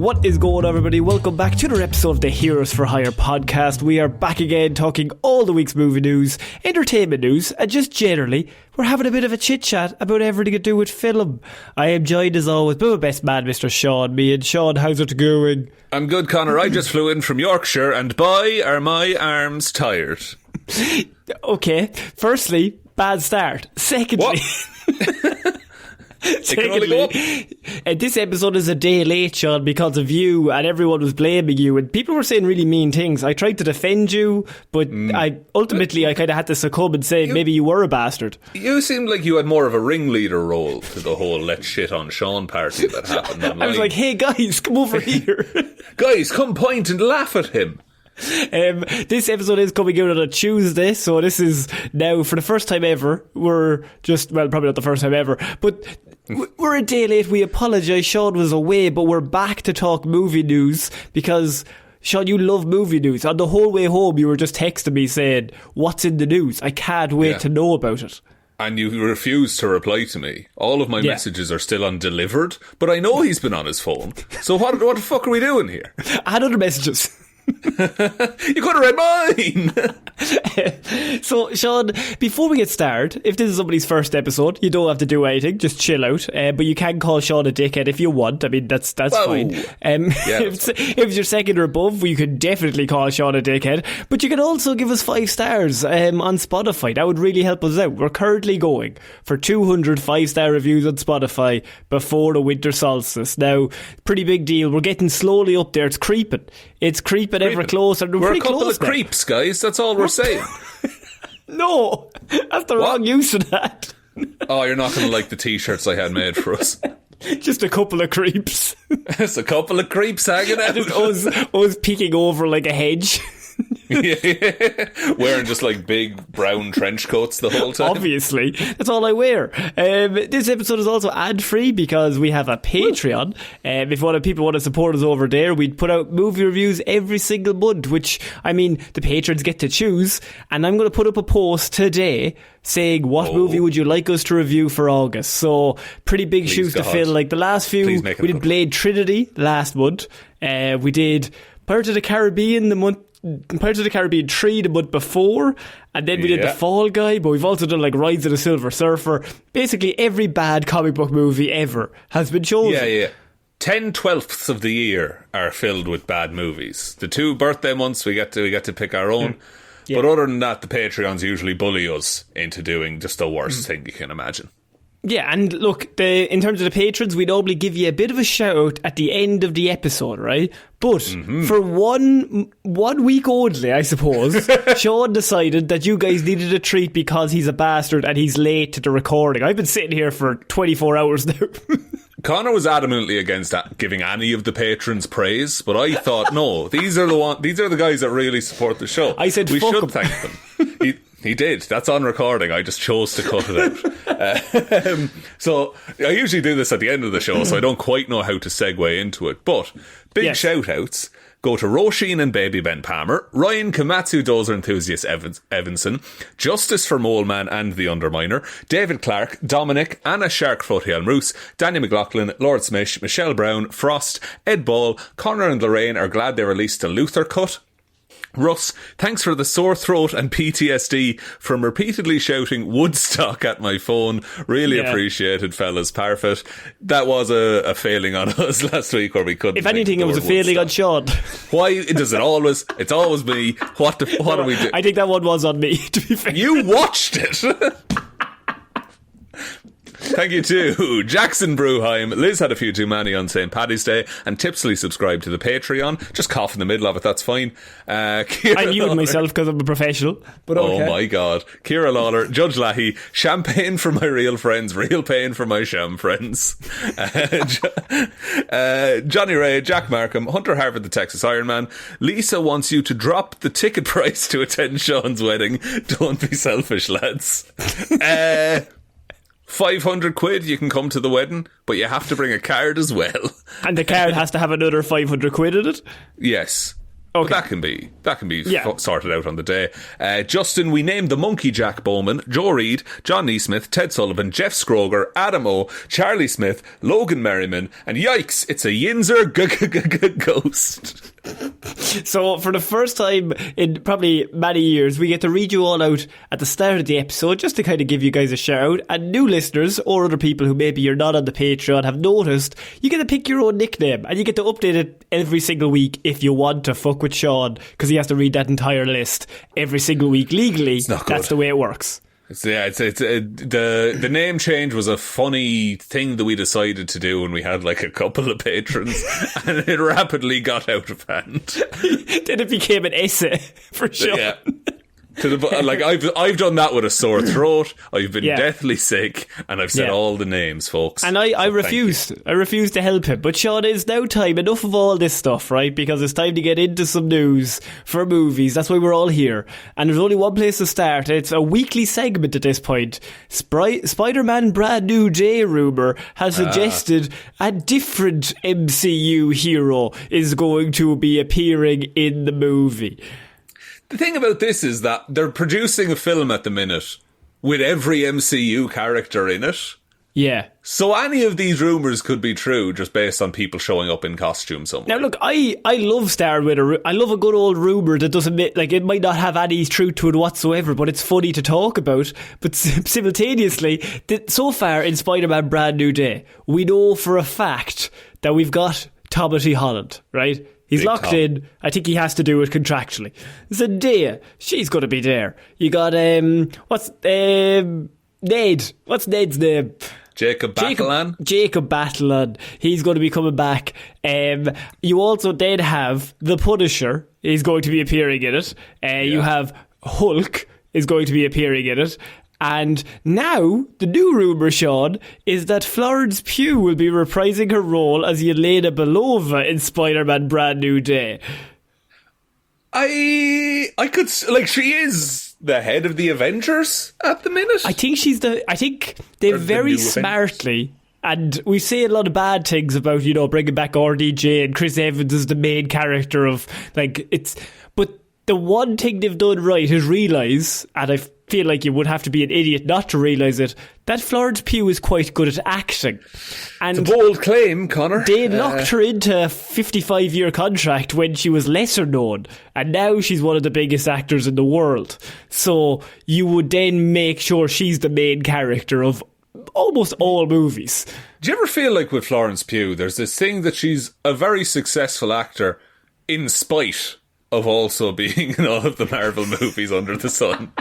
What is going on, everybody? Welcome back to another episode of the Heroes for Hire podcast. We are back again talking all the week's movie news, entertainment news, and just generally, we're having a bit of a chit-chat about everything to do with film. I am joined as always by my best man, Mr. Sean. Me and Sean, how's it going? I'm good, Conor. I just flew in from Yorkshire, and boy, are my arms tired. Okay, firstly, bad start. Secondly... Secondly, this episode is a day late, Sean, because of you, and everyone was blaming you, and people were saying really mean things. I tried to defend you, but I kind of had to succumb and say maybe you were a bastard. You seemed like you had more of a ringleader role to the whole let's shit on Sean party that happened online. I was like, hey guys, come over here. Guys, come point and laugh at him. This episode is coming out on a Tuesday, so this is now for the first time ever. Probably not the first time ever, but we're a day late. We apologise. Sean was away, but we're back to talk movie news because, Sean, you love movie news. On the whole way home, you were just texting me saying, what's in the news? I can't wait to know about it. And you refused to reply to me. All of my messages are still undelivered, but I know he's been on his phone. So what the fuck are we doing here? I had other messages. You could have read mine. So, Sean, before we get started, if this is somebody's first episode, you don't have to do anything, just chill out, but you can call Sean a dickhead if you want. I mean, that's fine. If it's your second or above, you could definitely call Sean a dickhead, but you can also give us 5 stars on Spotify. That would really help us out. We're currently going for 200 5-star reviews on Spotify before the winter solstice. Now, pretty big deal. We're getting slowly up there. It's creeping ever closer. We're a couple of creeps, guys. That's all we're saying. No, that's the wrong use of that. Oh, you're not going to like the t-shirts I had made for us. Just a couple of creeps. It's a couple of creeps hanging out. I was peeking over like a hedge. Wearing just like big brown trench coats the whole time. Obviously, that's all I wear. This episode is also ad free because we have a Patreon. If people want to support us over there, we'd put out movie reviews every single month, which, I mean, the patrons get to choose. And I'm going to put up a post today saying what movie would you like us to review for August. So pretty big shoes to fill. Like the last few, we did Blade Trinity last month. We did Pirates of the Caribbean 3 the month before, and then we did The Fall Guy, but we've also done like Rise of the Silver Surfer. Basically every bad comic book movie ever has been chosen. 10/12 of the year are filled with bad movies. The 2 birthday months we get to pick our own. But other than that, the Patreons usually bully us into doing just the worst thing you can imagine. Yeah, and look, in terms of the patrons, we normally give you a bit of a shout out at the end of the episode, right? But for one week only, I suppose, Sean decided that you guys needed a treat because he's a bastard and he's late to the recording. I've been sitting here for 24 hours now. Connor was adamantly against giving any of the patrons praise, but I thought, no, these are the guys that really support the show. I said, we fuck should him. Thank them. He did. That's on recording. I just chose to cut it out. So I usually do this at the end of the show, so I don't quite know how to segue into it. But big shout-outs go to Róisín and Baby Ben Palmer, Ryan, Komatsu, Dozer, Enthusiast, Evanson, Justice for MoleMan and the Underminer, David Clarke, Dominic, Anna Sharkfoot Hjelmroos, Danny McLaughlin, Lordsmish, Michelle Browne, Frost, Ed Ball, Conor and Lorraine are glad they released the Luthor Cut. Russ, thanks for the sore throat and PTSD from repeatedly shouting WOODSTOCK at my phone. Really appreciated, fellas-Parfitt. That was a failing on us last week where we couldn't. If anything, it was a failing on Sean. Why does it always? It's always me. What are we doing? I think that one was on me, to be fair. You watched it. Thank you to Jackson Brueheim. Liz had a few too many on St. Paddy's Day and tipsily subscribed to the Patreon. Just cough in the middle of it, that's fine. I muted myself because I'm a professional. But okay. Oh my God. Ciara Lawler, Judge Leahy, champagne for my real friends, real pain for my sham friends. Johnny Ray, Jack Markham, Hunter Harvard, the Texas Ironman. Lisa wants you to drop the ticket price to attend Sean's wedding. Don't be selfish, lads. 500 quid, you can come to the wedding, but you have to bring a card as well. And the card has to have another 500 quid in it? Yes. But that can be sorted out on the day. Justin, we named the Monkey Jack Bowman, Joe Reed, John Neesmith, Ted Sullivan, Jeff Scroger, Adam O, Charlie Smith, Logan Merriman, and yikes, it's a Yinzer ghost. So for the first time in probably many years, we get to read you all out at the start of the episode just to kind of give you guys a shout out. And new listeners or other people who maybe you're not on the Patreon have noticed, you get to pick your own nickname and you get to update it every single week if you want to fuck with Sean, because he has to read that entire list every single week legally. That's the way it works. The name change was a funny thing that we decided to do when we had like a couple of patrons, and it rapidly got out of hand. Then it became an essay for sure. Yeah. Like I've done that with a sore throat. I've been deathly sick, and I've said all the names, folks. And I refused. I refused to help him. But Sean, it's now time. Enough of all this stuff, right? Because it's time to get into some news for movies. That's why we're all here. And there's only one place to start. It's a weekly segment at this point. Spider-Man Brand New Day rumour has suggested a different MCU hero is going to be appearing in the movie. The thing about this is that they're producing a film at the minute with every MCU character in it. Yeah. So any of these rumours could be true just based on people showing up in costume somewhere. Now look, I love starting with I love a good old rumour that doesn't like, it might not have any truth to it whatsoever, but it's funny to talk about. But simultaneously, so far in Spider-Man Brand New Day, we know for a fact that we've got Timothy Holland, right? He's locked in. I think he has to do it contractually. Zendaya, she's going to be there. You got, Ned. What's Ned's name? Jacob Batalon. Jacob Batalon. He's going to be coming back. You also then have The Punisher is going to be appearing in it. You have Hulk is going to be appearing in it. And now, the new rumour, Sean, is that Florence Pugh will be reprising her role as Yelena Belova in Spider-Man Brand New Day. I could, like, she is the head of the Avengers at the minute. I think they very smartly, and we say a lot of bad things about, you know, bringing back RDJ and Chris Evans as the main character of, like, but the one thing they've done right is realise, and I feel like you would have to be an idiot not to realise it, that Florence Pugh is quite good at acting. And it's a bold claim, Connor. They locked her into a 55-year contract when she was lesser known, and now she's one of the biggest actors in the world. So you would then make sure she's the main character of almost all movies. Do you ever feel like with Florence Pugh, there's this thing that she's a very successful actor in spite of also being in all of the Marvel movies under the sun?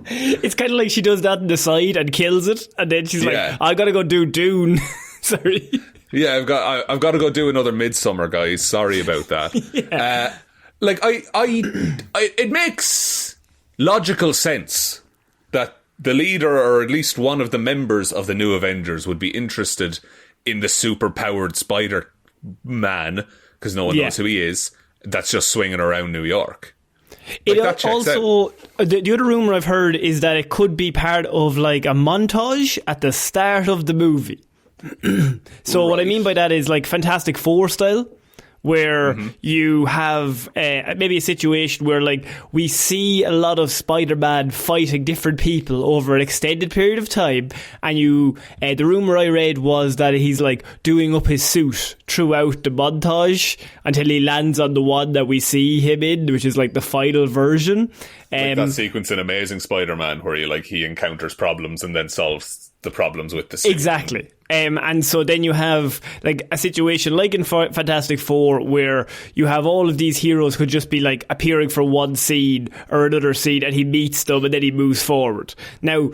It's kind of like she does that on the side and kills it, and then she's like, I gotta go do Dune. Sorry. Yeah, I've got to go do another Midsummer, guys. Sorry about that. It makes logical sense that the leader, or at least one of the members of the new Avengers, would be interested in the super-powered Spider-Man, because no one knows who he is, that's just swinging around New York. Like, it also, the other rumour I've heard is that it could be part of like a montage at the start of the movie. So what I mean by that is like Fantastic Four style, where you have maybe a situation where like we see a lot of Spider-Man fighting different people over an extended period of time, and the rumour I read was that he's like doing up his suit throughout the montage until he lands on the one that we see him in, which is like the final version. Like that sequence in Amazing Spider-Man where he encounters problems and then solves the problems with the suit. Exactly. And so then you have like a situation like in Fantastic Four where you have all of these heroes could just be like appearing for one scene or another scene, and he meets them and then he moves forward. Now,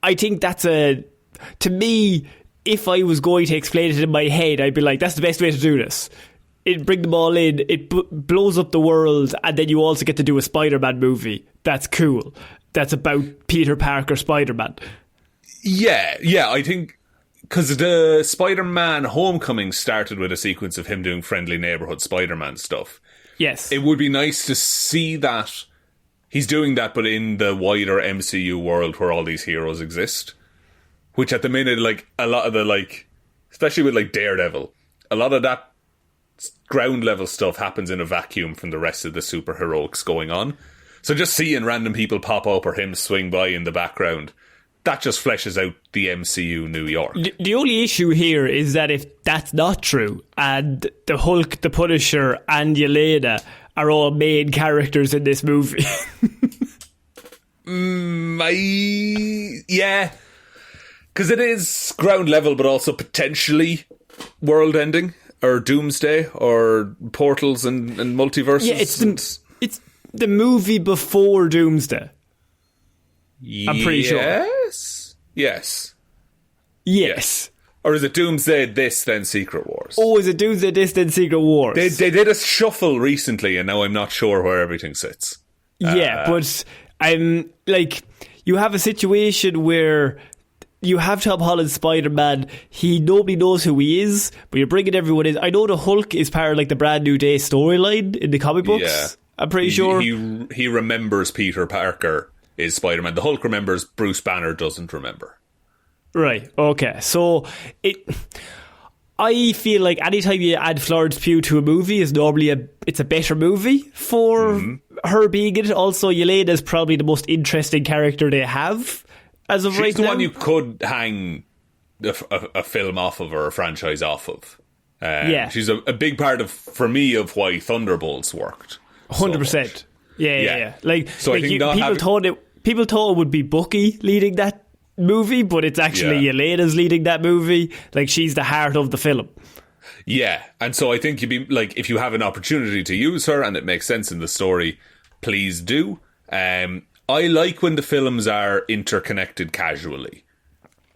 I think to me, if I was going to explain it in my head, I'd be like, that's the best way to do this. Bring them all in, it blows up the world, and then you also get to do a Spider-Man movie. That's cool. That's about Peter Parker Spider-Man. Yeah, I think because the Spider-Man Homecoming started with a sequence of him doing friendly neighborhood Spider-Man stuff. Yes. It would be nice to see that he's doing that, but in the wider MCU world where all these heroes exist. Which at the minute, like, a lot of the, like, especially with, like, Daredevil, a lot of that ground level stuff happens in a vacuum from the rest of the superheroics going on. So just seeing random people pop up or him swing by in the background, that just fleshes out the MCU New York. The only issue here is that if that's not true, and the Hulk, the Punisher, and Yelena are all main characters in this movie. Yeah. Because it is ground level, but also potentially world ending, or doomsday, or portals and multiverses. Yeah, it's the movie before Doomsday. I'm pretty sure. Yes. Or is it Doomsday this, then Secret Wars? Oh, is it Doomsday this, then Secret Wars? They did a shuffle recently, and now I'm not sure where everything sits. Yeah, but I'm like, you have a situation where you have Tom Holland's Spider-Man. Nobody knows who he is, but you're bringing everyone in. I know the Hulk is part of like the Brand New Day storyline in the comic books. Yeah. I'm pretty sure. He remembers Peter Parker is Spider-Man. The Hulk remembers, Bruce Banner doesn't remember. Right, okay. So, I feel like anytime you add Florence Pugh to a movie, is normally it's a better movie for her being in it. Also, Yelena's probably the most interesting character they have as of right now. She's the one you could hang a film off of, or a franchise off of. Yeah. She's a big part for me, of why Thunderbolts worked. 100%. Yeah. So I think people thought it would be Bucky leading that movie, but it's actually Yelena's leading that movie. Like, she's the heart of the film. Yeah, and so I think you'd be like, if you have an opportunity to use her and it makes sense in the story, please do. I like when the films are interconnected casually.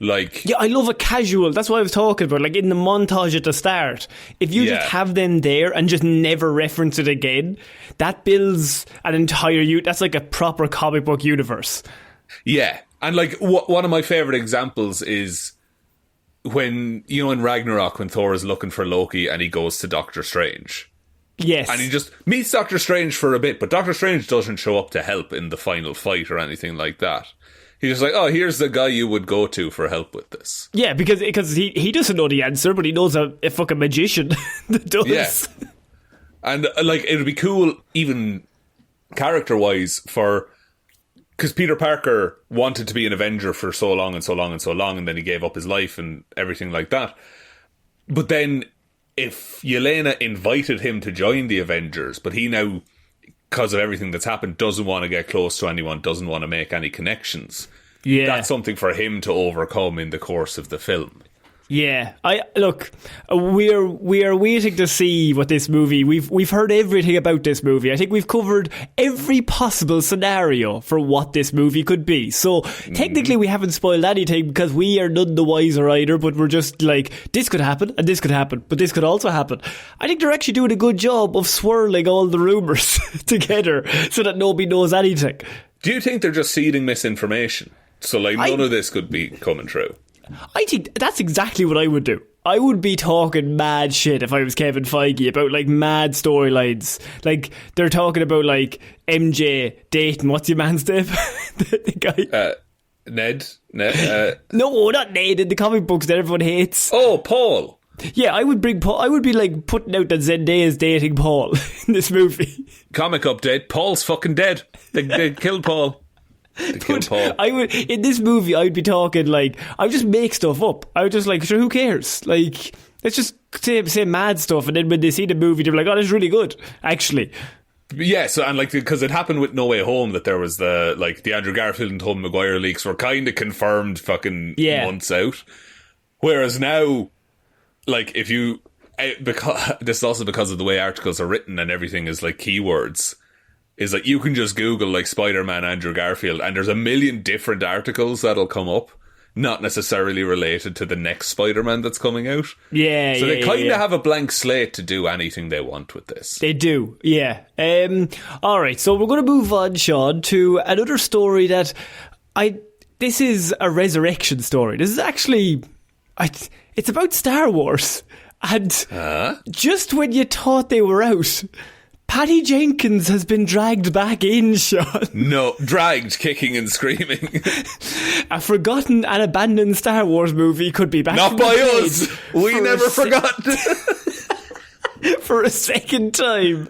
Like, yeah, I love a casual. That's what I was talking about. Like in the montage at the start, if you just have them there and just never reference it again, that builds an entire that's like a proper comic book universe. Yeah, and like one of my favourite examples is when, in Ragnarok, when Thor is looking for Loki and he goes to Doctor Strange. Yes. And he just meets Doctor Strange for a bit, but Doctor Strange doesn't show up to help in the final fight or anything like that. He's just like, oh, here's the guy you would go to for help with this. Yeah, because he doesn't know the answer, but he knows a fucking magician that does. Yeah. And like, it would be cool, even character-wise, because Peter Parker wanted to be an Avenger for so long, and then he gave up his life and everything like that. But then, if Yelena invited him to join the Avengers, but he now, because of everything that's happened, doesn't want to get close to anyone, doesn't want to make any connections. Yeah, that's something for him to overcome in the course of the film. Yeah, we are waiting to see what this movie. We've heard everything about this movie. I think we've covered every possible scenario for what this movie could be. So technically, we haven't spoiled anything because we are none the wiser either. But we're just like, this could happen and this could happen, but this could also happen. I think they're actually doing a good job of swirling all the rumours together so that nobody knows anything. Do you think they're just seeding misinformation? So like, none of this could be coming true. I think that's exactly what I would do. I would be talking mad shit if I was Kevin Feige about like mad storylines. Like they're talking about like MJ dating, what's your man's name? the guy. Ned. No, not Ned. In the comic books that everyone hates. Oh, Paul. Yeah, I would bring Paul. I would be like putting out that Zendaya's dating Paul in this movie. Comic update: Paul's fucking dead. They killed Paul. I would, in this movie, I would be talking like, I would just make stuff up. I would just like, sure, who cares? Like, let's just say mad stuff, and then when they see the movie, they're like, oh, that's really good, actually. Yeah, so, and like, because it happened with No Way Home, that there was the Andrew Garfield and Tobey Maguire leaks were kind of confirmed fucking months out. Whereas now, like, if you, because this is also because of the way articles are written and everything is like keywords. Is like, you can just Google like Spider-Man Andrew Garfield and there's a million different articles that'll come up, not necessarily related to the next Spider-Man that's coming out. Yeah, so they kind of have a blank slate to do anything they want with this. They do, yeah. Alright, so we're going to move on, Sean, to another story that this is a resurrection story. This is actually, it's about Star Wars. And just when you thought they were out, Patty Jenkins has been dragged back in, Sean. No, dragged, kicking and screaming. A forgotten and abandoned Star Wars movie could be back. Not by us. We never forgot. for a second time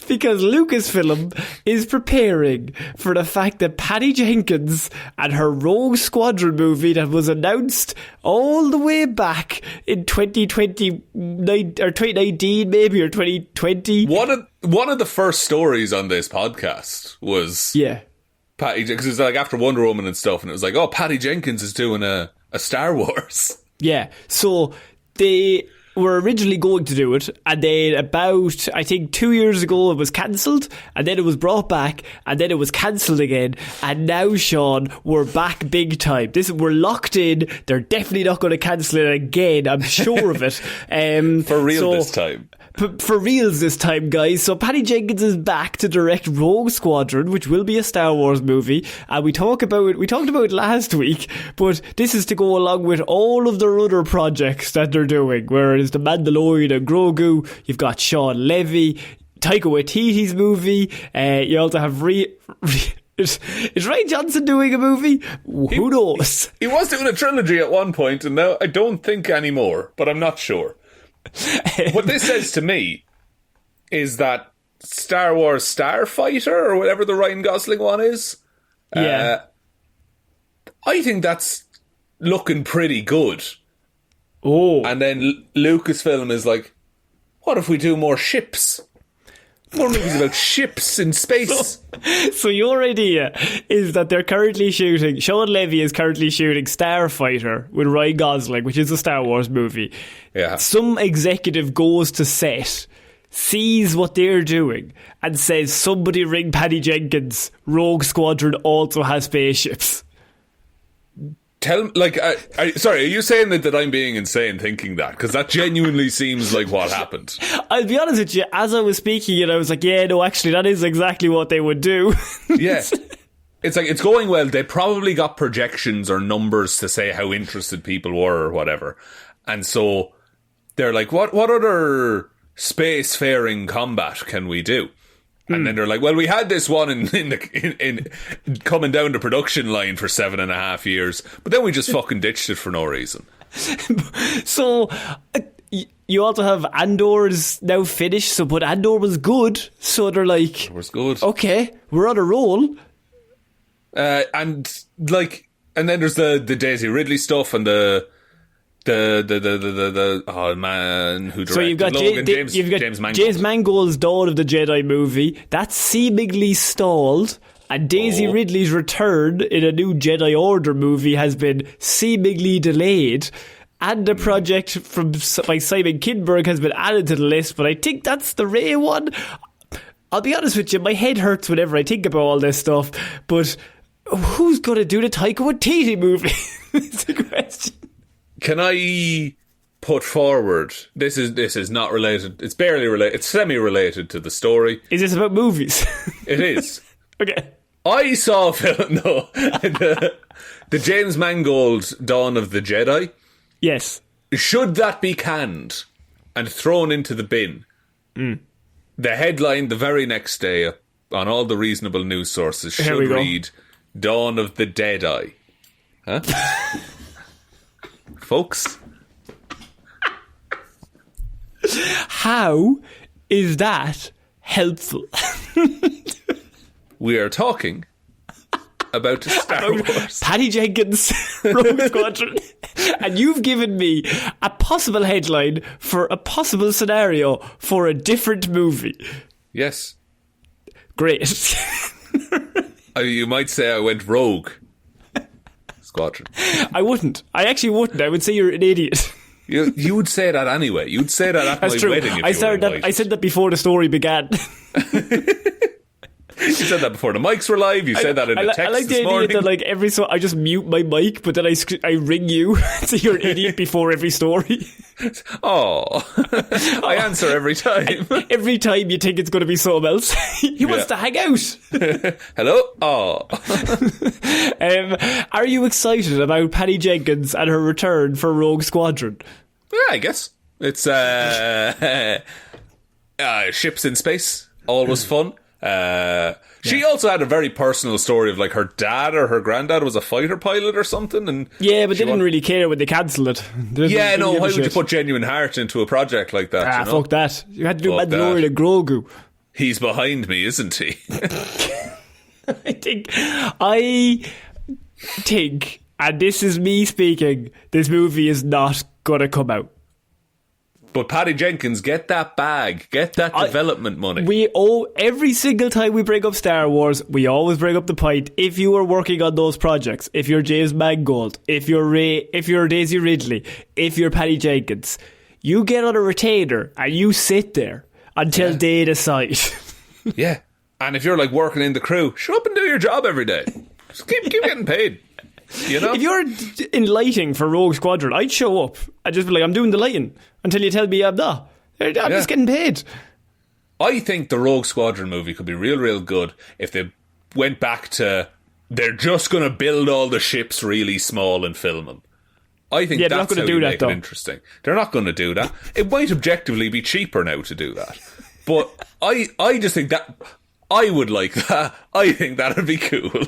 because Lucasfilm is preparing for the fact that Patty Jenkins and her Rogue Squadron movie that was announced all the way back in 2020 or 2019 maybe, or 2020. One of the first stories on this podcast was Patty, because it was like after Wonder Woman and stuff, and it was like, oh, Patty Jenkins is doing a Star Wars. Yeah, so they were originally going to do it, and then about, I think 2 years ago it was cancelled, and then it was brought back, and then it was cancelled again, and now, Sean, we're back big time. We're locked in. They're definitely not going to cancel it again, I'm sure of it. For real this time. For reals this time, guys. So Patty Jenkins is back to direct Rogue Squadron, which will be a Star Wars movie. And we talked about it last week, but this is to go along with all of their other projects that they're doing, whereas The Mandalorian and Grogu, you've got Sean Levy, Taika Waititi's movie, you also have is Rian Johnson doing a movie? Who knows? He was doing a trilogy at one point, and now I don't think anymore, but I'm not sure. What this says to me is that Star Wars Starfighter, or whatever the Ryan Gosling one is, I think that's looking pretty good. Oh. And then Lucasfilm is like, what if we do more ships? More movies about ships in space. So your idea is that Sean Levy is currently shooting Starfighter with Ryan Gosling, which is a Star Wars movie. Yeah. Some executive goes to set, sees what they're doing, and says, somebody ring Patty Jenkins, Rogue Squadron also has spaceships. Sorry, are you saying that I'm being insane thinking that? Because that genuinely seems like what happened. I'll be honest with you, as I was speaking it, I was like, yeah, no, actually, that is exactly what they would do. Yeah. It's like, it's going well. They probably got projections or numbers to say how interested people were or whatever. And so they're like, what other spacefaring combat can we do? And then they're like, well, we had this one in coming down the production line for 7.5 years, but then we just fucking ditched it for no reason. So you also have Andor's now finished, but Andor was good, so they're like, it was good. Okay, we're on a roll. And then there's the Daisy Ridley stuff and the oh man who directed so you've got James Mangold. James Mangold's Dawn of the Jedi movie that's seemingly stalled, and Daisy Ridley's return in a new Jedi Order movie has been seemingly delayed, and a project by Simon Kinberg has been added to the list, but I think that's the Rey one. I'll be honest with you, my head hurts whenever I think about all this stuff, but who's going to do the Taika Waititi movie? It's a question. Can I put forward, this is not related, it's barely related, it's semi-related to the story. Is this about movies? It is. Okay. I saw a film, the James Mangold Dawn of the Jedi. Yes. Should that be canned and thrown into the bin, the headline the very next day on all the reasonable news sources should read, Dawn of the Deadeye. Huh? Folks, how is that helpful? We are talking about Star Wars. Patty Jenkins, Rogue Squadron, and you've given me a possible headline for a possible scenario for a different movie. Yes. Great. You might say I went rogue. Squadron. I wouldn't. I actually wouldn't. I would say you're an idiot. You would say that anyway. You'd say that at my wedding if you were invited. I said that before the story began. You said that before the mics were live. You said that in a text I like the this morning. idea that I just mute my mic, but then I ring you, so you're an idiot before every story. Oh, I answer every time. Every time you think it's going to be something else, he wants to hang out. Hello? Oh. Are you excited about Patty Jenkins and her return for Rogue Squadron? Yeah, I guess. It's ships in space. Always fun. She also had a very personal story of like her dad or her granddad was a fighter pilot or something, and but they didn't really care when they cancelled it. Why would you put genuine heart into a project like that? Fuck that. You had to do Mandalorian and Grogu. He's behind me, isn't he? I think, and this is me speaking, this movie is not gonna come out. But Patty Jenkins, get that bag. Get that development money. Every single time we bring up Star Wars, we always bring up the point, if you are working on those projects, if you're James Mangold, if you're Daisy Ridley, if you're Patty Jenkins, you get on a retainer and you sit there until they decide. Yeah. And if you're like working in the crew, show up and do your job every day. Just keep getting paid. You know? If you're in lighting for Rogue Squadron, I'd show up and just be like, I'm doing the lighting until you tell me I'm not. I'm just getting paid. I think the Rogue Squadron movie could be real, real good if they went back to they're just going to build all the ships really small and film them. I think that's how you make it interesting. They're not going to do that. It might objectively be cheaper now to do that. But I just think that I would like that. I think that would be cool.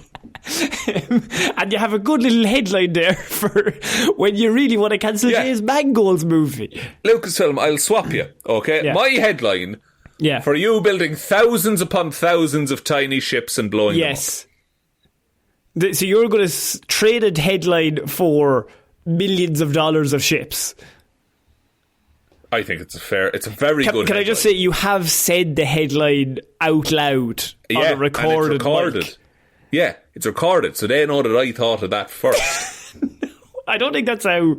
And you have a good little headline there for when you really want to cancel James Mangold's movie. Lucasfilm, I'll swap you, okay? Yeah. My headline for you building thousands upon thousands of tiny ships and blowing them up. So you're going to trade a headline for millions of dollars of ships. I think it's a very good headline. Can I just say, you have said the headline out loud on a recorded mic. Yeah, it's recorded, so they know that I thought of that first. I don't think that's how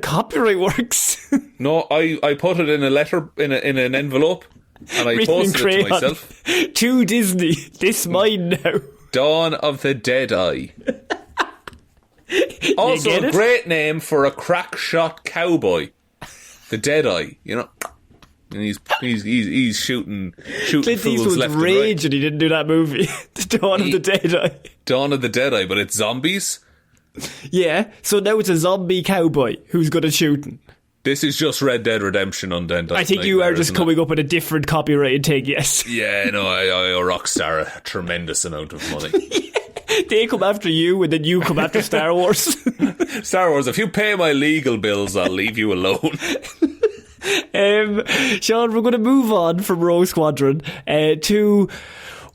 copyright works. No, I put it in a letter in an envelope, and I posted it to myself. To Disney, this mine now. Dawn of the Deadeye. Also, a great name for a crack shot cowboy. The Deadeye, you know. And he's shooting Clint fools Eastwood's left and rage right. And he didn't do that movie. The Dawn of the Deadeye. Dawn of the Deadeye, but it's zombies. Yeah, so now it's a zombie cowboy who's good at shooting. This is just Red Dead Redemption Undead. I think you are just coming up with a different copyrighted take, yes. Yeah, no, I owe Rockstar a tremendous amount of money. They come after you and then you come after Star Wars. Star Wars, if you pay my legal bills, I'll leave you alone. Sean, we're going to move on from Rogue Squadron to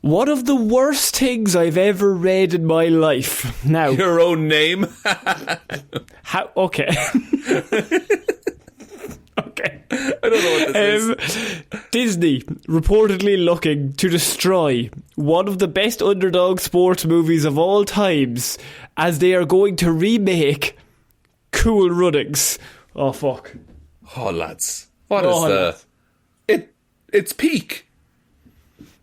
one of the worst things I've ever read in my life. Now, your own name? Okay. Okay. I don't know what this is. Disney reportedly looking to destroy one of the best underdog sports movies of all times as they are going to remake Cool Runnings. Oh, fuck. Oh, lads. What is the... It's peak.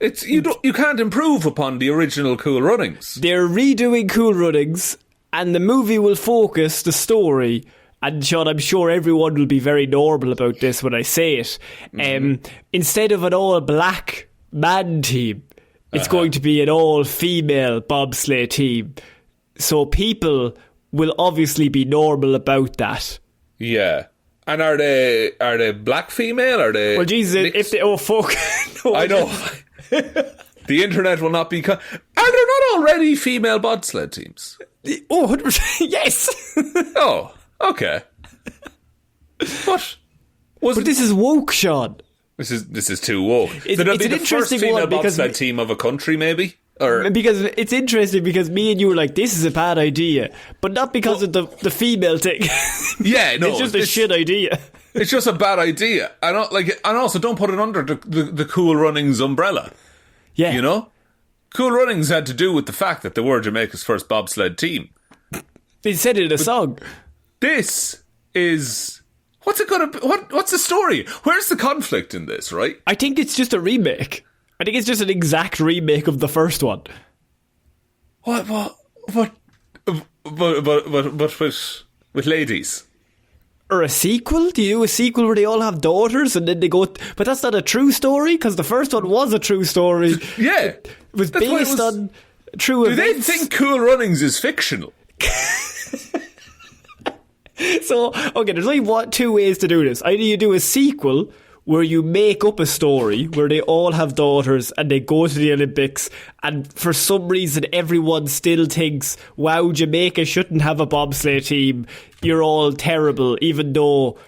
It's you can't improve upon the original Cool Runnings. They're redoing Cool Runnings and the movie will focus the story. And Sean, I'm sure everyone will be very normal about this when I say it. Instead of an all-black man team, it's going to be an all-female bobsleigh team. So people will obviously be normal about that. Yeah. And are they black female? Are they? Well, Jesus, mixed? If they... Oh, fuck. No, I know. The internet will not be... Are there not already female bobsled teams? Oh, 100%. Yes. Oh. Okay. But this is woke, Sean. This is too woke. It's an interesting female bobsled team of a country, maybe? Or because it's interesting because me and you were like, this is a bad idea. But not because of the female thing. Yeah, no. It's just a shit idea. It's just a bad idea. And also don't put it under the Cool Runnings umbrella. Yeah. You know? Cool Runnings had to do with the fact that they were Jamaica's first bobsled team. They said it in a song. This is... What's it gonna be? What's the story? Where's the conflict in this, right? I think it's just a remake. I think it's just an exact remake of the first one. What with ladies? Or a sequel? Do you do a sequel where they all have daughters and then they go... But that's not a true story, because the first one was a true story. Yeah. It was based on true events. Do they think Cool Runnings is fictional? So, okay, there's only two ways to do this. Either you do a sequel where you make up a story where they all have daughters and they go to the Olympics, and for some reason everyone still thinks, wow, Jamaica shouldn't have a bobsleigh team, you're all terrible, even though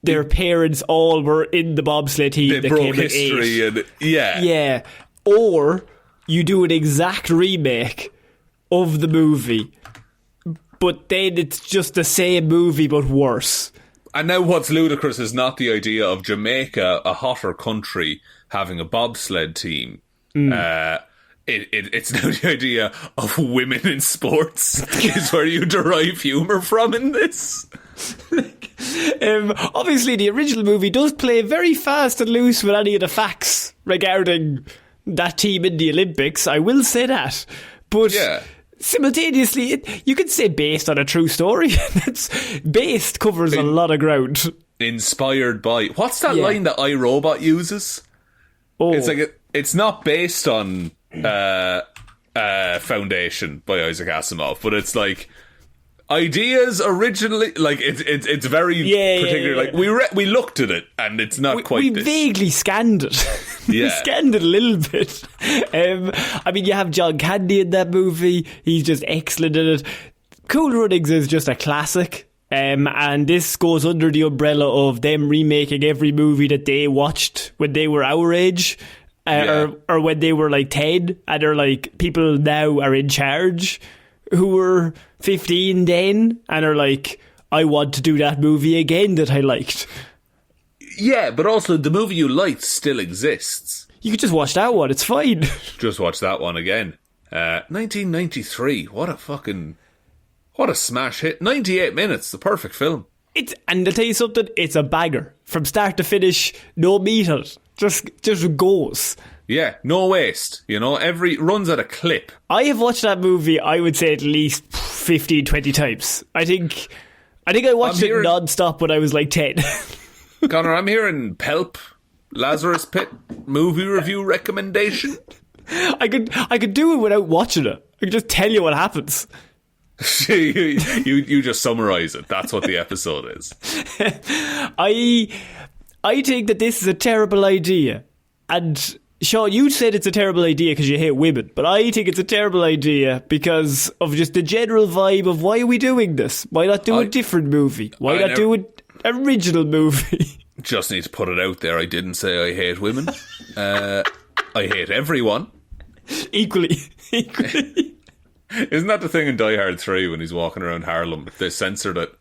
their parents all were in the bobsleigh team. They that broke came history at 8. and yeah. Or you do an exact remake of the movie, but then it's just the same movie but worse. And now what's ludicrous is not the idea of Jamaica, a hotter country, having a bobsled team. It's now the idea of women in sports is where you derive humour from in this. Obviously, the original movie does play very fast and loose with any of the facts regarding that team in the Olympics. I will say that. But simultaneously, you could say based on a true story. That's based covers a lot of ground. Inspired by... What's that line that iRobot uses? Oh. It's like it's not based on Foundation by Isaac Asimov, but it's like ideas originally, like it's very particular. Like we looked at it and it's not quite. We this. vaguely scanned it. We scanned it a little bit. I mean, you have John Candy in that movie. He's just excellent in it. Cool Runnings is just a classic. And this goes under the umbrella of them remaking every movie that they watched when they were our age. Or when they were like 10, and they're like, people now are in charge who were 15 then and are like, I want to do that movie again that I liked. Yeah, but also the movie you liked still exists. You could just watch that one, it's fine. Just watch that one again. 1993, what a smash hit. 98 minutes, the perfect film. And I'll tell you something, it's a banger. From start to finish, no meat on it. Just goes. Yeah, no waste. You know, runs at a clip. I have watched that movie, I would say, at least 15, 20 times. I think I watched it non-stop when I was like 10. Conor, I'm hearing Pelp, Lazarus Pit, movie review recommendation. I could do it without watching it. I could just tell you what happens. you just summarise it. That's what the episode is. I think that this is a terrible idea. And Sean, you said it's a terrible idea because you hate women, but I think it's a terrible idea because of just the general vibe of why are we doing this? Why not do a different movie? Why not do an original movie? Just need to put it out there. I didn't say I hate women. I hate everyone. Equally. Isn't that the thing in Die Hard 3 when he's walking around Harlem? They censored it,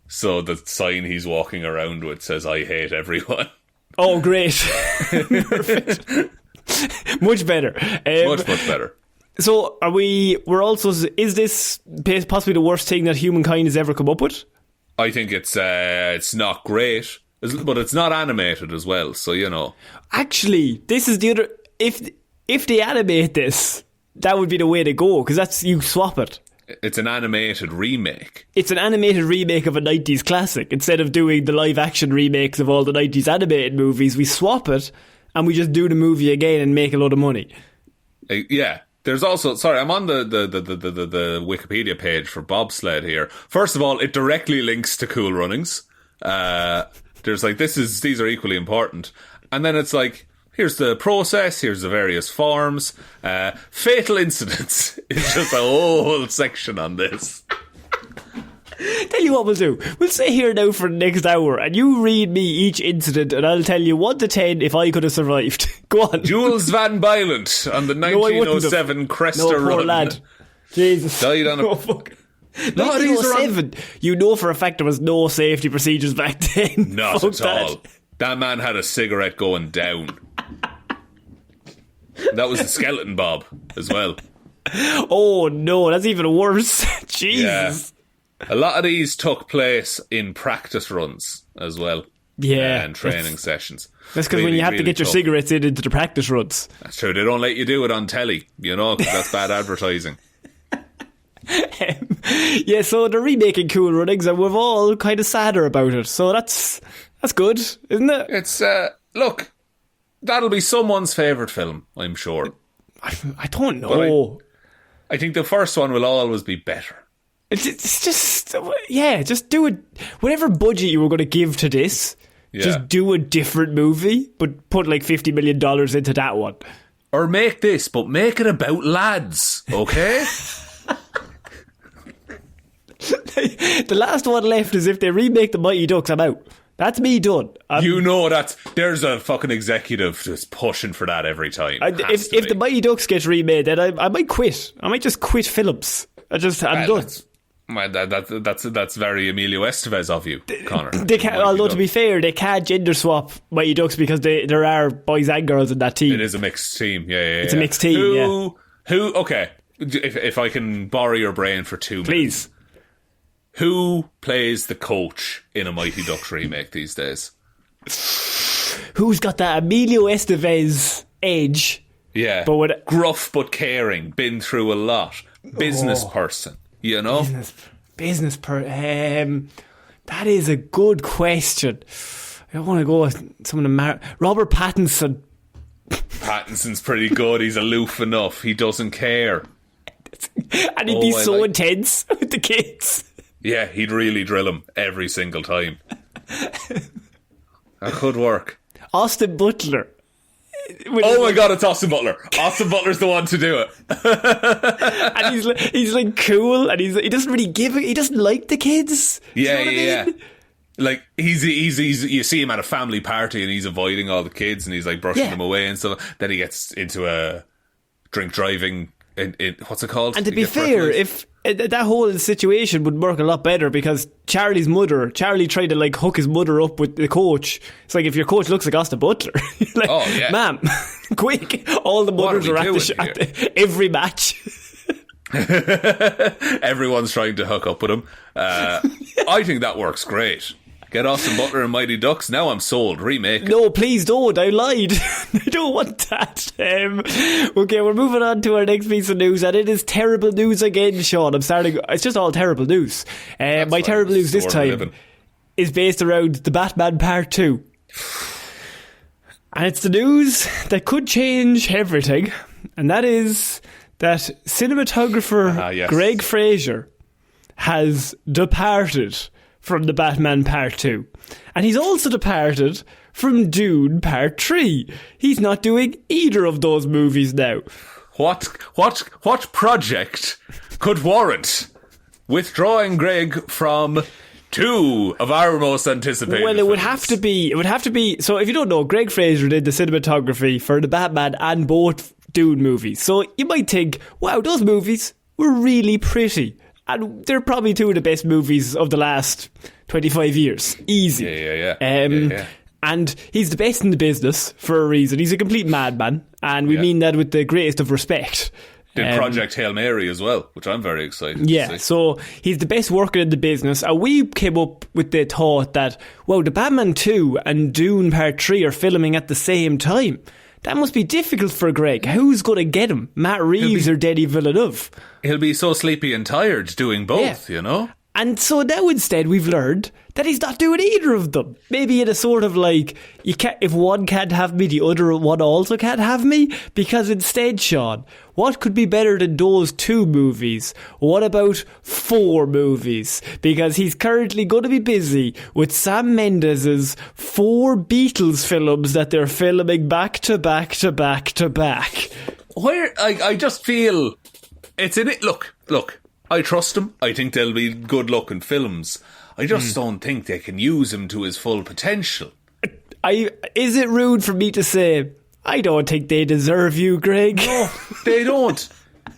so the sign he's walking around with says, I hate everyone. Oh, great. Perfect. Much better. Much better. So is this possibly the worst thing that humankind has ever come up with? I think it's not great, but it's not animated as well, so you know. Actually, this is the other... If they animate this, that would be the way to go, because that's, you swap it. It's an animated remake. It's an animated remake of a 90s classic. Instead of doing the live action remakes of all the 90s animated movies, we swap it and we just do the movie again and make a load of money. Yeah. There's also, sorry, I'm on the Wikipedia page for bobsled here. First of all, it directly links to Cool Runnings. There's like, these are equally important. And then it's like, here's the process, here's the various forms. Fatal incidents is just a whole section on this. Tell you what we'll do. We'll sit here now for the next hour and you read me each incident and I'll tell you 1 to 10 if I could have survived. Go on. Jules Van Bylent on the 1907 Cresta Run. Poor lad. Jesus. Died on a... Oh, fuck. 1907. You know for a fact there was no safety procedures back then. Not at all. That man had a cigarette going down. That was the skeleton bob as well. Oh no, that's even worse. Jesus. Yeah. A lot of these took place in practice runs as well. Yeah. And training sessions. That's because when you have to get your cigarettes into the practice runs. That's true. They don't let you do it on telly, you know, because that's bad advertising. Yeah, so they're remaking Cool Runnings and we're all kind of sadder about it. So that's good, isn't it? It's, look, that'll be someone's favourite film, I'm sure. I don't know. I think the first one will always be better. It's just, yeah, just do it. Whatever budget you were going to give to this, Just do a different movie, but put like $50 million into that one. Or make this, but make it about lads, okay? The last one left is if they remake the Mighty Ducks, I'm out. That's me done. You know that there's a fucking executive just pushing for that every time. If the Mighty Ducks gets remade, then I might quit. I might just quit films. I'm done. That's very Emilio Estevez of you, Conor. Although to be fair, they can't gender swap Mighty Ducks because there are boys and girls in that team. It is a mixed team. Yeah. It's a mixed team. Who? Okay, if I can borrow your brain for 2 minutes, please. Who plays the coach in a Mighty Ducks remake these days? Who's got that Emilio Estevez edge? Yeah, gruff but caring, been through a lot, business person. You know, business person. That is a good question. I want to go with someone. Robert Pattinson. Pattinson's pretty good. He's aloof enough. He doesn't care, and he'd be so intense with the kids. Yeah, he'd really drill him every single time. That could work. Austin Butler. Oh my god, it's Austin Butler. Austin Butler's the one to do it. And he's like cool, and he doesn't really give it. He doesn't like the kids. Yeah. Like he's you see him at a family party and he's avoiding all the kids and he's like brushing them away and stuff. Then he gets into a drink driving. What's it called? And to be fair, if that whole situation would work a lot better because Charlie tried to like hook his mother up with the coach. It's like if your coach looks like Austin Butler, like, oh yeah, ma'am, quick! All the mothers are at every match. Everyone's trying to hook up with him. I think that works great. Get Austin Butler and Mighty Ducks. Now I'm sold. Remake. No, please don't. I lied. I don't want that. Okay, we're moving on to our next piece of news, and it is terrible news again, Sean. It's just all terrible news. My terrible news this time is based around the Batman Part 2. And it's the news that could change everything, and that is that cinematographer Greig Fraser has departed from the Batman Part 2. And he's also departed from Dune Part 3. He's not doing either of those movies now. What project could warrant withdrawing Greig from two of our most anticipated films? It would have to be, so if you don't know, Greig Fraser did the cinematography for the Batman and both Dune movies. So you might think, wow, those movies were really pretty. And they're probably two of the best movies of the last 25 years. Easy. Yeah. And he's the best in the business for a reason. He's a complete madman. And we mean that with the greatest of respect. Did Project Hail Mary as well, which I'm very excited to see. So he's the best worker in the business. And we came up with the thought that, well, the Batman 2 and Dune Part 3 are filming at the same time. That must be difficult for Greig. Who's going to get him? Matt Reeves or Denis Villeneuve? He'll be so sleepy and tired doing both, you know? And so now instead we've learned that he's not doing either of them. Maybe in a sort of like, if one can't have me, the other one also can't have me. Because instead, Sean, what could be better than those two movies? What about 4 movies? Because he's currently going to be busy with Sam Mendes's 4 Beatles films that they're filming back to back to back to back. Where I just feel it's in it. Look. I trust them. I think they'll be good-looking films. I just don't think they can use him to his full potential. Is it rude for me to say, I don't think they deserve you, Greig? No, they don't.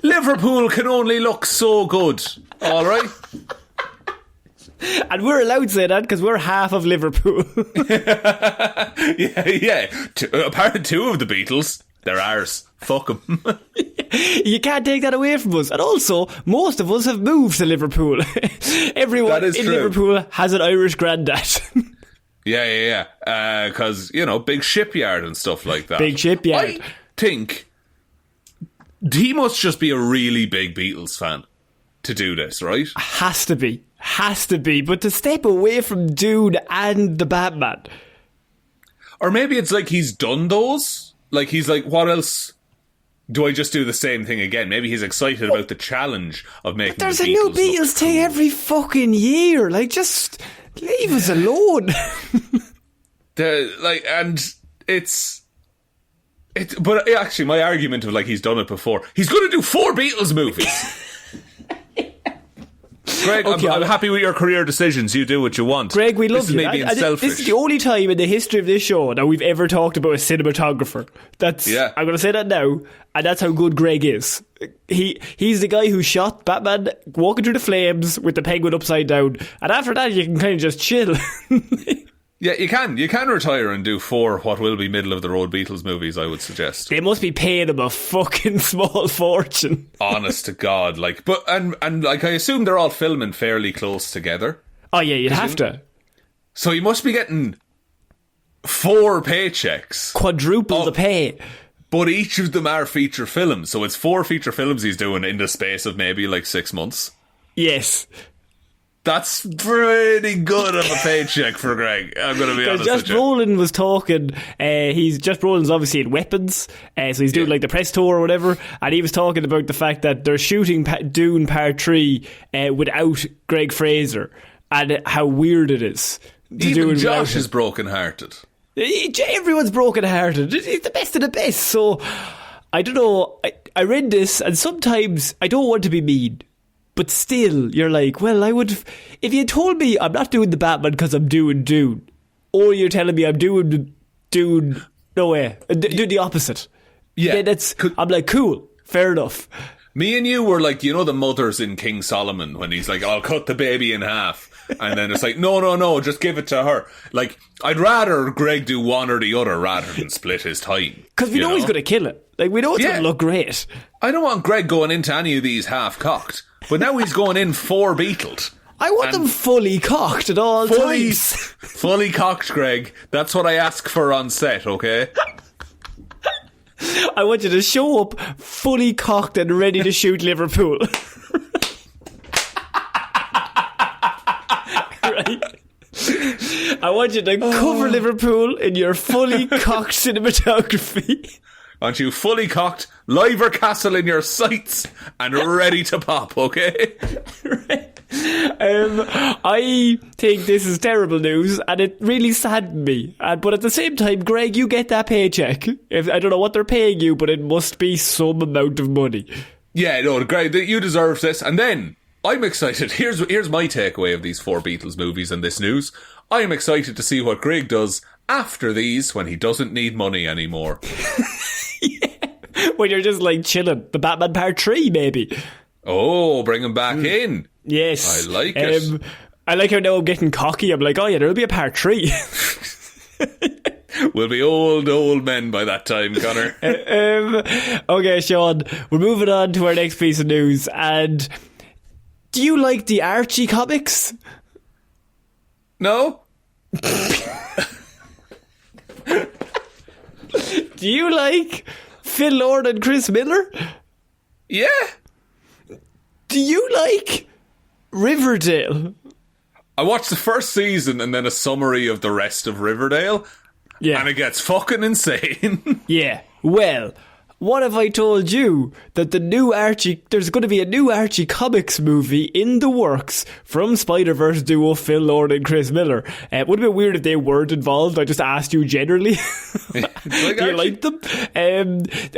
Liverpool can only look so good, all right? And we're allowed to say that because we're half of Liverpool. yeah. Apparently 2 of the Beatles, they're ours. Fuck them. You can't take that away from us. And also, most of us have moved to Liverpool. Everyone in true. Liverpool has an Irish granddad. Yeah. Because, big shipyard and stuff like that. Big shipyard. I think he must just be a really big Beatles fan to do this, right? Has to be. But to step away from Dune and the Batman. Or maybe it's like he's done those. Like, he's like, what else do I just do the same thing again? Maybe he's excited about the challenge of making the Beatles. There's a new Beatles thing every fucking year. Like, just leave us alone. But actually, my argument of he's done it before. He's going to do 4 Beatles movies. Greg, okay, I'm happy with your career decisions. You do what you want. Greg, we love you. This is me being selfish. This is the only time in the history of this show that we've ever talked about a cinematographer. I'm going to say that now, and that's how good Greg is. He's the guy who shot Batman walking through the flames with the penguin upside down, and after that you can kind of just chill. Yeah, you can retire and do 4 what will be middle of the road Beatles movies, I would suggest. They must be paying him a fucking small fortune. Honest to God, I assume they're all filming fairly close together. Oh yeah, you'd have to. So he must be getting 4 paychecks. Quadruple the pay. But each of them are feature films, so it's 4 feature films he's doing in the space of maybe 6 months. Yes. That's pretty good of a paycheck for Greg. I'm going to be honest with you. Josh Brolin was talking. Josh Brolin's obviously in Weapons, so he's doing the press tour or whatever. And he was talking about the fact that they're shooting Dune Part 3 without Greig Fraser, and how weird it is. Even Josh is broken-hearted. Everyone's broken-hearted. He's the best of the best. So I don't know. I read this, and sometimes I don't want to be mean. But still, you're like, well, I would... If you told me I'm not doing the Batman because I'm doing Dune, or you're telling me I'm doing Dune... No way. Do the opposite. Yeah. Then I'm like, cool. Fair enough. Me and you were like, the mothers in King Solomon when he's like, I'll cut the baby in half. And then it's like, no, just give it to her. I'd rather Greg do one or the other rather than split his time. Because we know he's going to kill it. We know it's going to look great. I don't want Greg going into any of these half-cocked. But now he's going in 4 Beatled. I want them fully cocked at all times. Fully cocked, Greg. That's what I ask for on set, okay? I want you to show up fully cocked and ready to shoot Liverpool. Right? I want you to cover Liverpool in your fully cocked cinematography. Aren't you fully cocked, Liver Castle in your sights, and ready to pop, okay? Right. I think this is terrible news, and it really saddened me. But at the same time, Greg, you get that paycheck. I don't know what they're paying you, but it must be some amount of money. Yeah, no, Greg, you deserve this. And then, I'm excited. Here's my takeaway of these 4 Beatles movies and this news. I am excited to see what Greg does after these when he doesn't need money anymore. Yeah. When you're just chilling. The Batman Part 3, maybe. Oh, bring him back in. Yes. I like it. I like how now I'm getting cocky. I'm like, oh yeah, there'll be a Part 3. We'll be old men by that time, Connor. Okay, Sean, we're moving on to our next piece of news. And do you like the Archie comics? No? Do you like Phil Lord and Chris Miller? Yeah. Do you like Riverdale? I watched the first season and then a summary of the rest of Riverdale. Yeah. And it gets fucking insane. Yeah. Well, what if I told you that there's going to be a new Archie comics movie in the works from Spider-Verse duo Phil Lord and Chris Miller? It would have been weird if they weren't involved. I just asked you generally. Do you like them?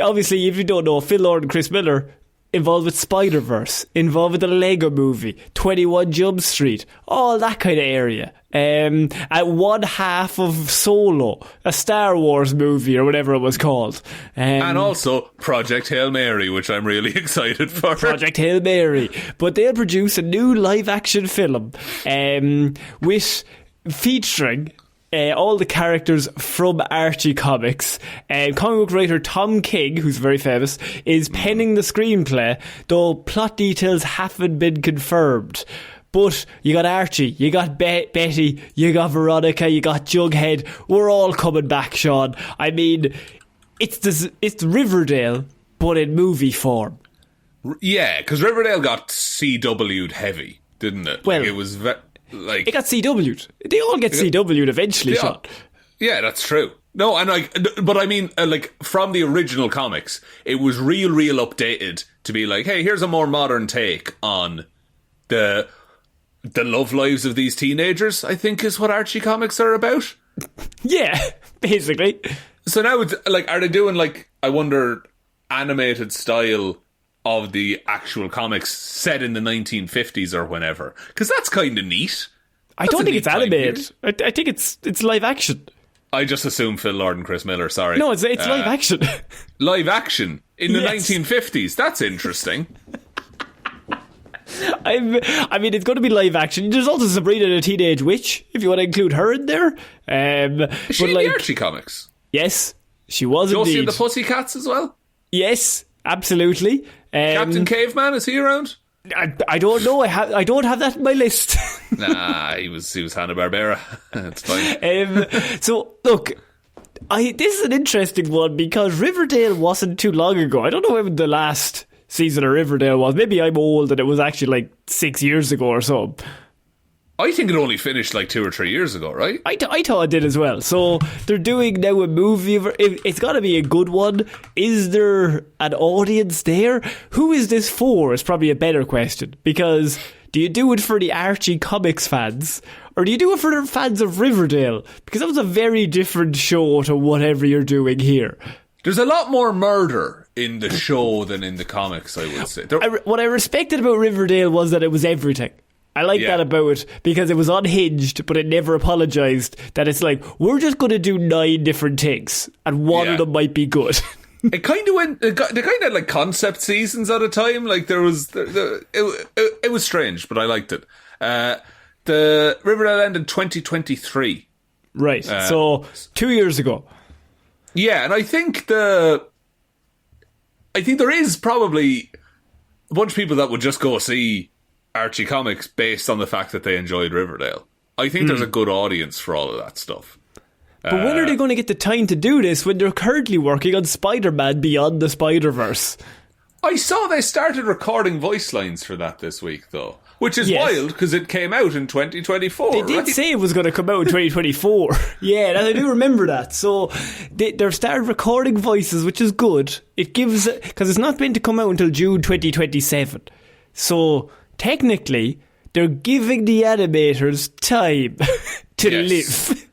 Obviously, if you don't know, Phil Lord and Chris Miller involved with Spider-Verse, involved with the Lego movie, 21 Jump Street, all that kind of area. At one half of Solo, a Star Wars movie or whatever it was called. And also Project Hail Mary, which I'm really excited for. Project Hail Mary. But they'll produce a new live-action film with featuring all the characters from Archie comics. Comic book writer Tom King, who's very famous, is penning the screenplay, though plot details haven't been confirmed. But you got Archie, you got Betty, you got Veronica, you got Jughead. We're all coming back, Sean. I mean, it's Riverdale, but in movie form. Yeah, because Riverdale got CW'd heavy, didn't it? Well, it was it got CW'd. They all get CW'd eventually, Sean. Yeah, that's true. No, and but I mean, from the original comics, it was real updated to be like, hey, here's a more modern take on the love lives of these teenagers, I think is what Archie comics are about. Yeah, basically. So now it's like, are they doing like, I wonder, animated style of the actual comics set in the 1950s or whenever? Because that's kind of neat. I don't think it's animated. I think it's live action. I just assume Phil Lord and Chris Miller, sorry. No, it's live action. Live action in the 1950s. That's interesting. I mean, it's going to be live action. There's also Sabrina the Teenage Witch, if you want to include her in there. Is she in the Archie comics? Yes, she was Josie indeed. and the Pussycats as well? Yes, absolutely. Captain Caveman, is he around? I don't know. I don't have that in my list. Nah, he was Hanna-Barbera. It's fine. So look, this is an interesting one because Riverdale wasn't too long ago. I don't know when the last season of Riverdale was. Maybe I'm old and it was actually like 6 years ago or so. I think it only finished like 2 or 3 years ago, right? I thought it did as well. So they're doing now a movie. It's got to be a good one. Is there an audience there? Who is this for is probably a better question. Because do you do it for the Archie comics fans? Or do you do it for the fans of Riverdale? Because that was a very different show to whatever you're doing here. There's a lot more murder in the show than in the comics, I would say. What I respected about Riverdale was that it was everything. I like that about it because it was unhinged, but it never apologised. That it's like, we're just going to do 9 different things, and one of them might be good. It kind of went. They kind of had like concept seasons at a time. Like there was, it was strange, but I liked it. The Riverdale ended 2023. Right. So 2 years ago. Yeah, and I think there is probably a bunch of people that would just go see Archie comics based on the fact that they enjoyed Riverdale. I think there's a good audience for all of that stuff. But when are they going to get the time to do this when they're currently working on Spider-Man Beyond the Spider-Verse? I saw they started recording voice lines for that this week, though. Which is wild, because it came out in 2024. They did say it was going to come out in 2024. Yeah, I do remember that. So they've started recording voices, which is good. It gives... Because it's not meant to come out until June 2027. So... Technically, they're giving the animators time to live.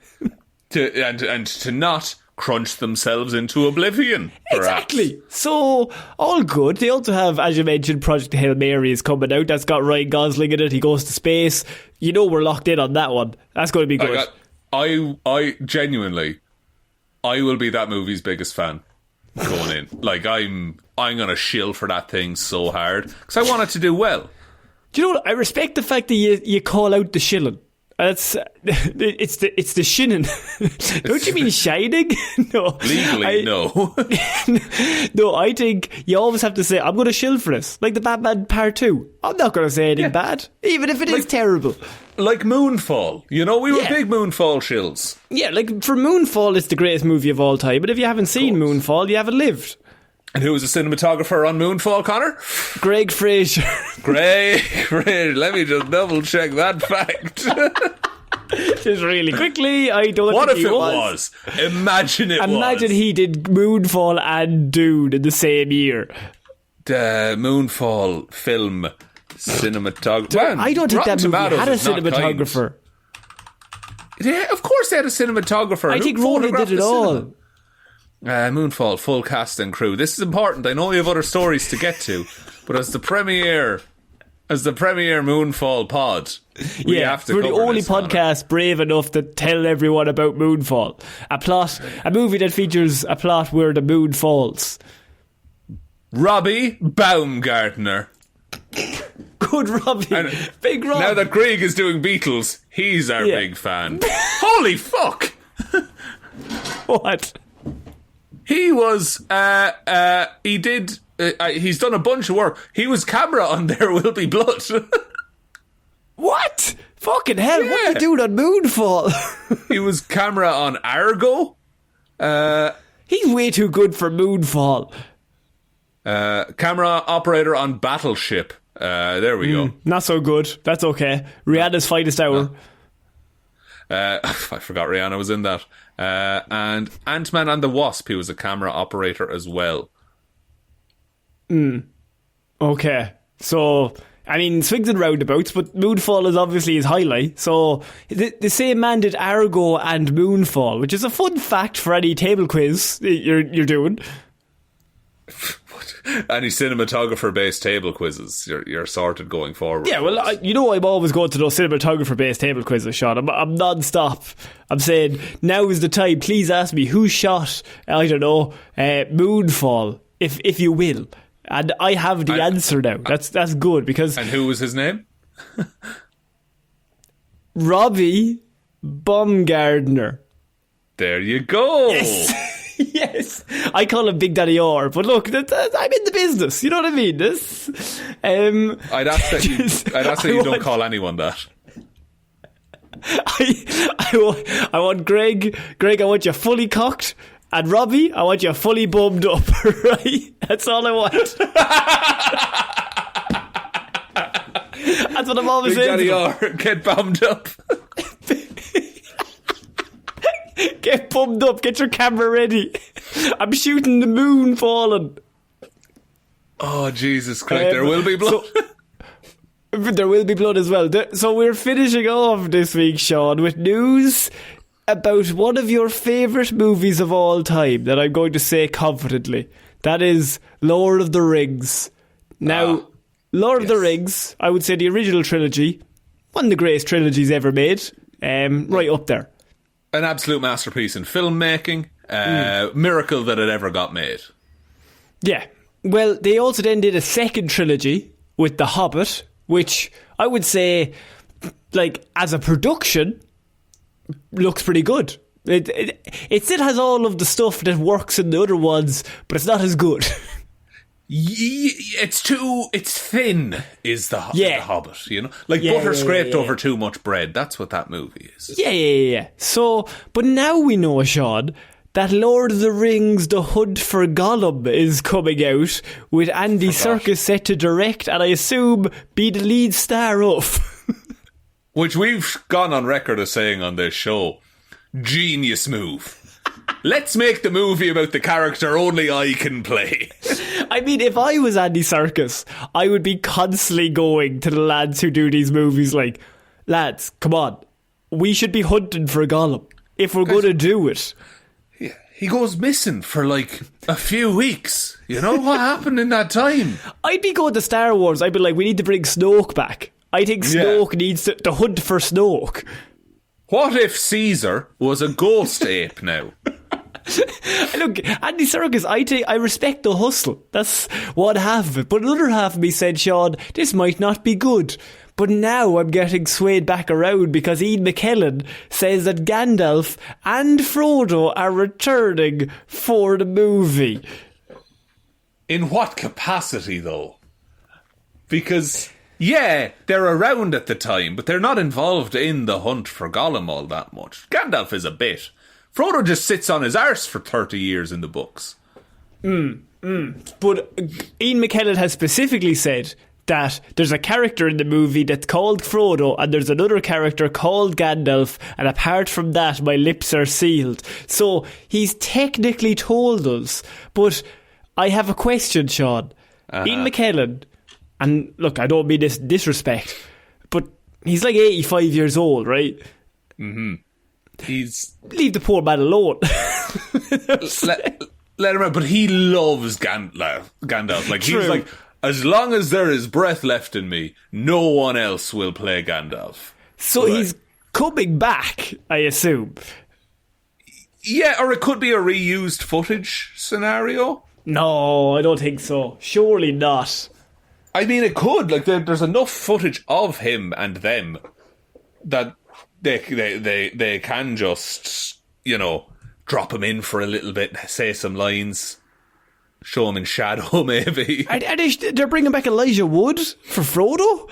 and to not crunch themselves into oblivion, perhaps. Exactly. So, all good. They also have, as you mentioned, Project Hail Mary is coming out. That's got Ryan Gosling in it. He goes to space. You know we're locked in on that one. That's going to be good. I genuinely, I will be that movie's biggest fan going in. Like, I'm going to shill for that thing so hard because I want it to do well. Do you know what? I respect the fact that you call out the shilling. It's the shinning. Don't you mean shining? No. Legally, no. No, I think you always have to say, I'm going to shill for this. Like the Batman Part 2. I'm not going to say anything bad, even if it is terrible. Like Moonfall. You know, we were big Moonfall shills. Yeah, like for Moonfall, it's the greatest movie of all time. But if you haven't seen Moonfall, you haven't lived. And who was the cinematographer on Moonfall, Connor? Greig Fraser. Greig Fraser. Let me just double check that fact. Just really quickly, I don't what think if it was? Imagine it was. Imagine he did Moonfall and Dune in the same year. The Moonfall film cinematographer. I don't think that movie had a cinematographer. Yeah, of course they had a cinematographer. I think Roland did it all. Moonfall, full cast and crew. This is important. I know we have other stories to get to, but as the premiere Moonfall pod, we have to we're cover the only this, podcast brave enough to tell everyone about Moonfall. A movie that features a plot where the moon falls. Robbie Baumgartner. Good Robbie. Big Robbie. Now that Greig is doing Beatles, he's our big fan. Holy fuck! What? He was, he's done a bunch of work. He was camera on There Will Be Blood. What? Fucking hell, what are you doing on Moonfall? He was camera on Argo. He's way too good for Moonfall. Camera operator on Battleship. There we go. Not so good. That's okay. Rihanna's finest hour. I forgot Rihanna was in that. And Ant-Man and the Wasp, he was a camera operator as well. Okay. So I mean, swings and roundabouts, but Moonfall is obviously his highlight. So the same man did Argo and Moonfall, which is a fun fact for any table quiz you're doing. Any cinematographer-based table quizzes, you're sorted going forward. Yeah, well, I'm always going to those cinematographer-based table quizzes, Sean. I'm non-stop. I'm saying, now is the time. Please ask me who shot, I don't know, Moonfall, if you will. And I have the answer now. That's good because. And who was his name? Robbie Baumgardner. There you go. Yes. Yes, I call him Big Daddy R, but look, I'm in the business. You know what I mean? I'd ask that you don't call anyone that. I want Greg, I want you fully cocked, and Robbie, I want you fully bummed up. Right? That's all I want. That's what I'm always saying. Big Daddy R, get bummed up. Get pumped up, get your camera ready. I'm shooting the moon falling. Oh, Jesus Christ, there will be blood. There will be blood as well. So we're finishing off this week, Sean, with news about one of your favourite movies of all time that I'm going to say confidently. That is Lord of the Rings. Now, Lord of the Rings, I would say the original trilogy, one of the greatest trilogies ever made, right up there. An absolute masterpiece in filmmaking. Miracle that it ever got made. Yeah. Well, they also then did a second trilogy with The Hobbit, which I would say, like, as a production, looks pretty good. It still has all of the stuff that works in the other ones, but it's not as good. It's thin, is the Hobbit, you know? Like butter scraped over too much bread. That's what that movie is. Yeah. So, but now we know, Sean, that Lord of the Rings, The Hunt for Gollum is coming out with Andy Serkis set to direct and I assume be the lead star of. Which we've gone on record as saying on this show, genius move. Let's make the movie about the character only I can play. I mean, if I was Andy Serkis, I would be constantly going to the lads who do these movies like, lads, come on, we should be hunting for Gollum if we're going to do it. Yeah, he goes missing for like a few weeks. You know what happened in that time? I'd be going to Star Wars. I'd be like, we need to bring Snoke back. I think Snoke needs to hunt for Snoke. What if Caesar was a ghost ape now? Look, Andy Serkis, I respect the hustle. That's one half of it. But another half of me said, Sean, this might not be good. But now I'm getting swayed back around because Ian McKellen says that Gandalf and Frodo are returning for the movie. In what capacity, though? Because, yeah, they're around at the time, but they're not involved in the hunt for Gollum all that much. Gandalf is a bit. Frodo just sits on his arse for 30 years in the books. But Ian McKellen has specifically said that there's a character in the movie that's called Frodo and there's another character called Gandalf, and apart from that my lips are sealed. So he's technically told us, but I have a question, Sean. Ian McKellen, and look, I don't mean this disrespect, but he's like 85 years old, right? Mm-hmm. Leave the poor man alone. let him out, but he loves Gandalf. Like, True. He's like, as long as there is breath left in me, no one else will play Gandalf. So he's coming back, I assume. Yeah, or it could be a reused footage scenario. No, I don't think so. Surely not. I mean, it could. Like, there's enough footage of him and them that they can just, you know, drop him in for a little bit, say some lines, show him in shadow, maybe. They're bringing back Elijah Wood for Frodo?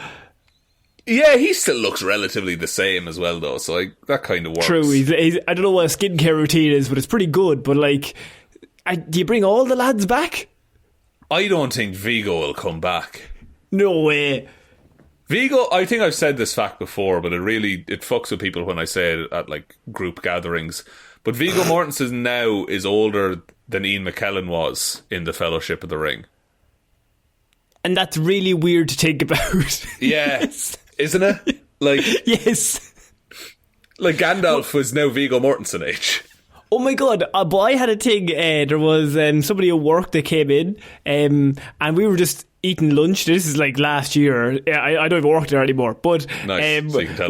Yeah, he still looks relatively the same as well, though, so that kind of works. True, he's, I don't know what a skincare routine is, but it's pretty good, but like, do you bring all the lads back? I don't think Viggo will come back. No way. Viggo, I think I've said this fact before, but it fucks with people when I say it at like group gatherings. But Viggo Mortensen now is older than Ian McKellen was in The Fellowship of the Ring. And that's really weird to think about. Yeah. Yes. Isn't it? Like, Yes. Like Gandalf was now Viggo Mortensen age. Oh my god, but I had a thing, there was somebody at work that came in, and we were just eating lunch. This is like last year. I don't even work there anymore, but nice. So you can tell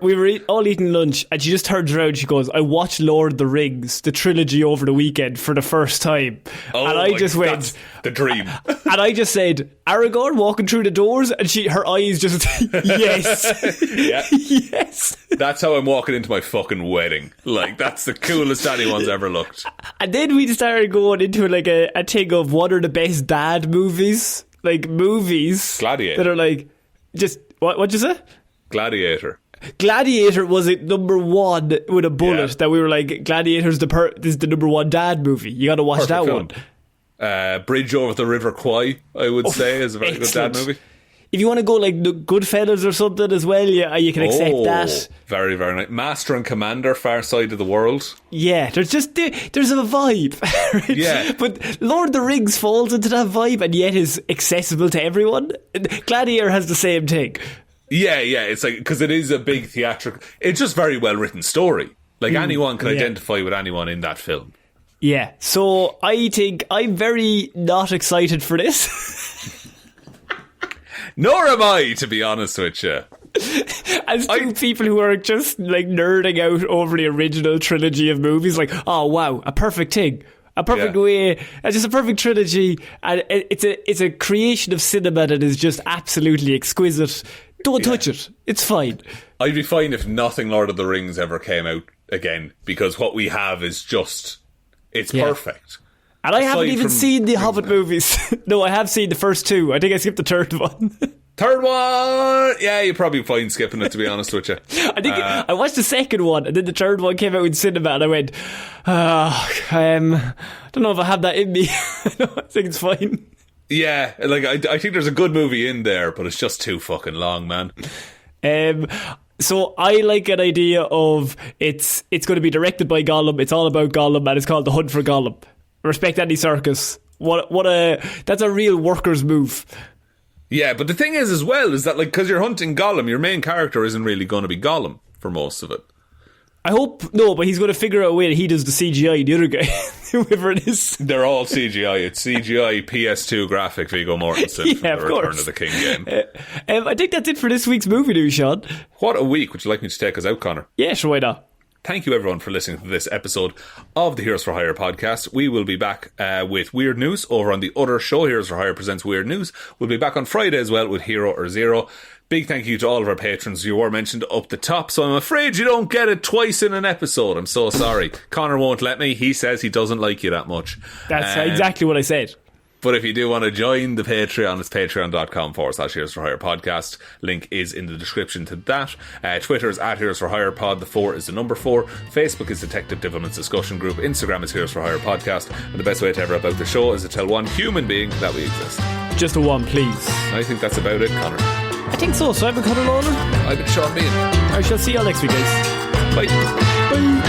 we were all eating lunch, and she just turns around and she goes, I watched Lord of the Rings, the trilogy, over the weekend for the first time. And I just went, that's the dream. And I just said, Aragorn walking through the doors, and her eyes just, yes. Yeah. Yes. That's how I'm walking into my fucking wedding. Like, that's the coolest anyone's ever looked. And then we started going into like a thing of what are the best dad movies. Like movies Gladiator. that are like just what'd you say? Gladiator. Gladiator was it number one with a bullet that we were like, Gladiator's this is the number one dad movie. You got to watch Perfect that film. one. Bridge Over the River Kwai, I would say, is a very excellent. good dad movie. If you want to go like the Goodfellas or something as well, you can accept that. Very, very nice. Master and Commander, Far Side of the World. Yeah, there's a vibe. Right? Yeah. But Lord of the Rings falls into that vibe and yet is accessible to everyone. Gladiator has the same thing. Yeah, it's like, because it is a big theatrical, it's just very well written story. Like anyone can identify with anyone in that film. Yeah, so I think I'm very not excited for this. Nor am I, to be honest with you. As two people who are just like nerding out over the original trilogy of movies, like, oh wow, a perfect thing. A perfect way, it's just a perfect trilogy, and it's a creation of cinema that is just absolutely exquisite. Don't touch it. It's fine. I'd be fine if nothing Lord of the Rings ever came out again, because what we have is just, it's perfect. And I haven't even seen the Hobbit movies. No, I have seen the first two. I think I skipped the third one. Third one, yeah, you're probably fine skipping it, to be honest with you. I think I watched the second one, and then the third one came out in cinema, and I went, I don't know if I have that in me. I think it's fine. Yeah, like I think there's a good movie in there, but it's just too fucking long, man. So I like an idea of it's going to be directed by Gollum. It's all about Gollum, and it's called The Hunt for Gollum. Respect Andy Serkis. That's a real worker's move. Yeah, but the thing is as well is that, like, because you're hunting Gollum, your main character isn't really going to be Gollum for most of it. I hope no, but he's going to figure out a way that he does the CGI, the other guy, whoever it is. They're all CGI. It's CGI PS2 graphic Viggo Mortensen from the Return of the King game. I think that's it for this week's movie news, Sean. What a week. Would you like me to take us out, Connor? Yeah, sure, why not? Thank you everyone for listening to this episode of the Heroes for Hire podcast. We will be back with Weird News over on the other show, Heroes for Hire Presents Weird News. We'll be back on Friday as well with Hero or Zero. Big thank you to all of our patrons. You were mentioned up the top, so I'm afraid you don't get it twice in an episode. I'm so sorry. Connor won't let me. He says he doesn't like you that much. That's exactly what I said. But if you do want to join the Patreon, it's patreon.com/Heroes for Hire podcast. Link is in the description to that. Twitter is @Heroes for Hire pod. The 4 is the number 4. Facebook is Detective Development Discussion Group. Instagram is Heroes for Hire podcast. And the best way to ever about the show is to tell one human being that we exist. Just a one, please. I think that's about it, Connor. I think so. So I've been Conor Lorraine. I've been Sean Meehan. I shall see you all next week, guys. Bye. Bye.